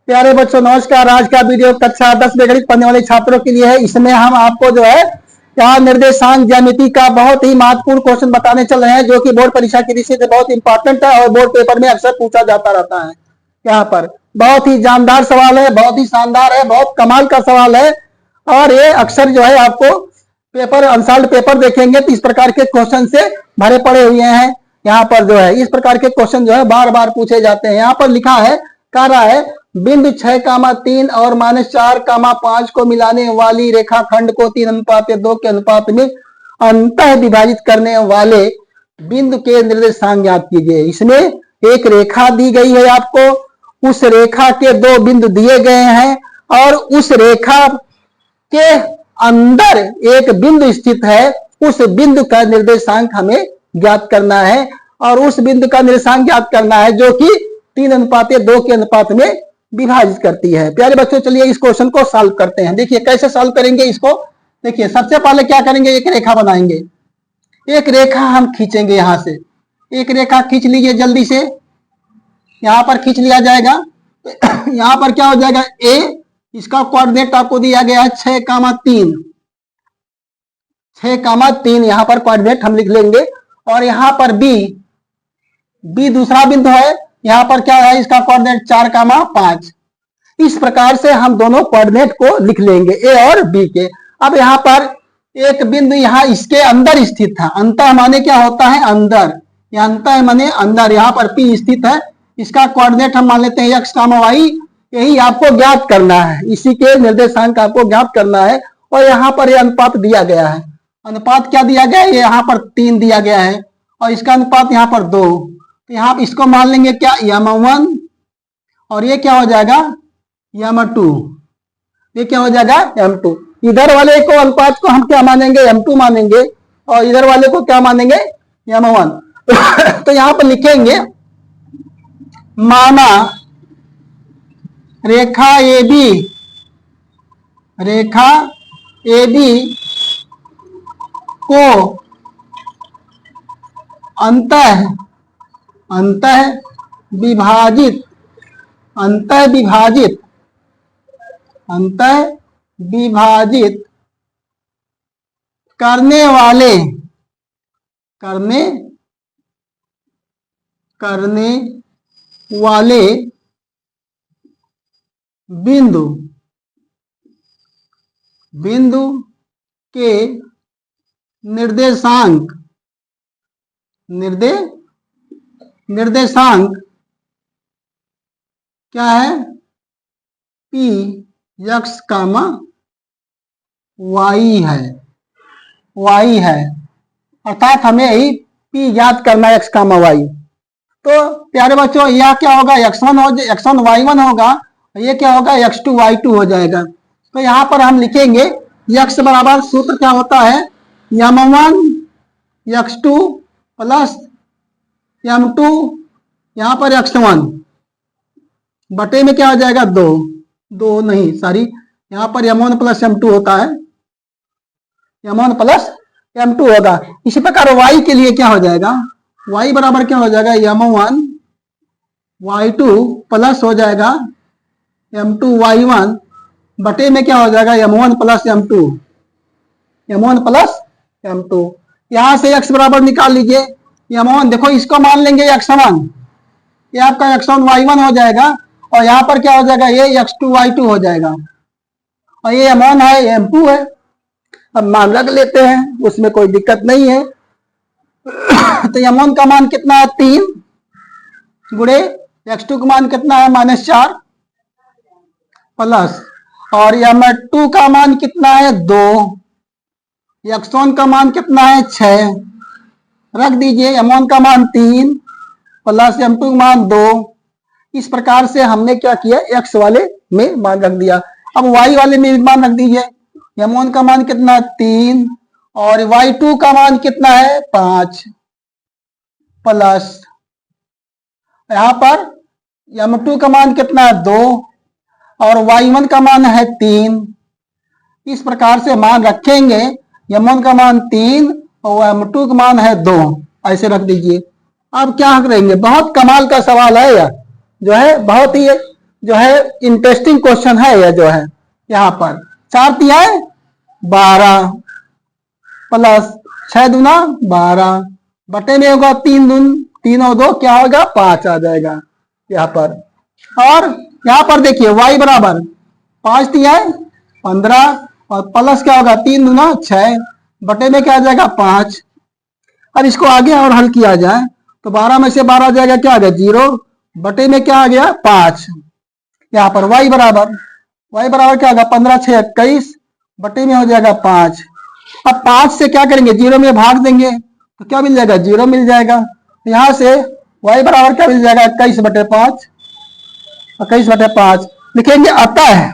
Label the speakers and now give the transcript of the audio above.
Speaker 1: प्यारे बच्चों नमस्कार। आज का वीडियो कक्षा 10 में गणित पढ़ने वाले छात्रों के लिए है। इसमें हम आपको जो है यहाँ निर्देशांक ज्यामिति का बहुत ही महत्वपूर्ण क्वेश्चन बताने चल रहे हैं, जो कि बोर्ड परीक्षा की दृष्टि से बहुत इंपॉर्टेंट है और बोर्ड पेपर में अक्सर पूछा जाता रहता है। यहाँ पर बहुत ही जानदार सवाल है, बहुत ही शानदार है, बहुत कमाल का सवाल है और ये अक्सर जो है आपको पेपर अनसॉल्व्ड पेपर देखेंगे तो इस प्रकार के क्वेश्चन से भरे पड़े हुए हैं। यहाँ पर जो है इस प्रकार के क्वेश्चन जो है बार बार पूछे जाते हैं। यहाँ पर लिखा है, कह रहा है बिंदु 6,3 और -4,5 को मिलाने वाली रेखाखंड को 3:2 के अनुपात में अंतः विभाजित करने वाले बिंदु के निर्देशांक ज्ञात कीजिए। इसमें एक रेखा दी गई है आपको, उस रेखा के दो बिंदु दिए गए हैं और उस रेखा के अंदर एक बिंदु स्थित है। उस बिंदु का निर्देशांक हमें ज्ञात करना है और उस बिंदु का निर्देशांक ज्ञात करना है जो कि 3:2 के अनुपात में विभाजित करती है। प्यारे बच्चों चलिए इस क्वेश्चन को सॉल्व करते हैं। देखिए कैसे सॉल्व करेंगे इसको। देखिए सबसे पहले क्या करेंगे, एक रेखा बनाएंगे। एक रेखा हम खींचेंगे, यहां से एक रेखा खींच लीजिए जल्दी से। यहां पर खींच लिया जाएगा। यहां पर क्या हो जाएगा, ए, इसका कोऑर्डिनेट आपको दिया गया है 6,3। 6,3 यहां पर कोऑर्डिनेट हम लिख लेंगे और यहां पर बी दूसरा बिंदु है। यहां पर क्या है, इसका कोऑर्डिनेट 4,5। इस प्रकार से हम दोनों कोऑर्डिनेट को लिख लेंगे, ए और बी के। अब यहां पर एक बिंदु यहां इसके अंदर स्थित था। अंतः माने क्या होता है, अंदर। यह अंतः माने अंदर। यहां पर पी स्थित है, इसका कोऑर्डिनेट हम मान लेते हैं x, y। यही आपको ज्ञात करना है, इसी के निर्देशांक आपको ज्ञात करना है। और यहाँ पर यह अनुपात दिया गया है। अनुपात क्या दिया गया है, यहाँ पर 3 दिया गया है और इसका अनुपात यहाँ पर 2। तो यहाँ इसको मान लेंगे क्या, m1 और ये क्या हो जाएगा m2। ये क्या हो जाएगा m2। इधर वाले को अनुपात को हम क्या मानेंगे, m2 मानेंगे और इधर वाले को क्या मानेंगे, m1। तो यहाँ पर लिखेंगे, माना रेखा AB को अंतः विभाजित करने वाले बिंदु के निर्देशांक क्या है, P, X, Y है। अर्थात हमें ही P ज्ञात करना है, X, Y। तो प्यारे बच्चों यह क्या होगा, x1 y1 होगा, ये क्या होगा x2 y2 हो जाएगा। तो यहाँ पर हम लिखेंगे x बराबर सूत्र क्या होता है, m1 x2 प्लस m2 यहाँ पर x1 बटे में क्या हो जाएगा 2 नहीं सॉरी, यहाँ पर m1 प्लस m2 होता है, m1 प्लस m2 होगा। इसी प्रकार y के लिए क्या हो जाएगा, y बराबर क्या हो जाएगा, m1 y2 प्लस हो जाएगा m2 y1 बटे में क्या हो जाएगा m1 प्लस m2। यहां से x बराबर निकाल लीजिए। m1 देखो इसको मान लेंगे x1, ये आपका x1 y1 हो जाएगा और यहाँ पर क्या हो जाएगा, ये x2 y2 हो जाएगा और ये m1 है, ये m2 है। अब मान रख लेते हैं, उसमें कोई दिक्कत नहीं है। तो m1 का मान कितना है 3 गुणे x2 का मान कितना है -4 प्लस और m2 का मान कितना है 2, x1 का मान कितना है 6 रख दीजिए। m1 का मान 3 प्लस m2 का मान 2। इस प्रकार से हमने क्या किया, x वाले में मान रख दिया। अब y वाले में मान रख दीजिए। m1 का मान कितना 3 और y2 का मान कितना है 5 प्लस यहाँ पर m2 का मान कितना है 2 और y1 का मान है 3। इस प्रकार से मान रखेंगे, m1 का मान 3 और m2 का मान है 2, ऐसे रख दीजिए। अब क्या करेंगे, बहुत कमाल का सवाल है यह, जो है बहुत ही जो है इंटरेस्टिंग क्वेश्चन है यह जो है यहाँ पर 4 दिया है 12 प्लस 6 दूना 12 बटे में होगा 3 दून 3 और 2 क्या होगा 5 आ जाएगा यहाँ पर। और यहाँ पर देखिए y बराबर 5 दिया है 15 और प्लस क्या होगा 3 दूना 6 बटे में क्या आ जाएगा 5। अब इसको आगे और हल किया जाए तो 12 में से 12 आ जाएगा क्या आ गया 0 बटे में क्या आ गया 5। यहाँ पर y बराबर क्या होगा 15 6 21 बटे में हो जाएगा 5। अब 5 से क्या करेंगे 0 में भाग देंगे तो क्या मिल जाएगा 0 मिल जाएगा। यहाँ से y बराबर क्या मिल जाएगा 21 बटे 5 लिखेंगे अतः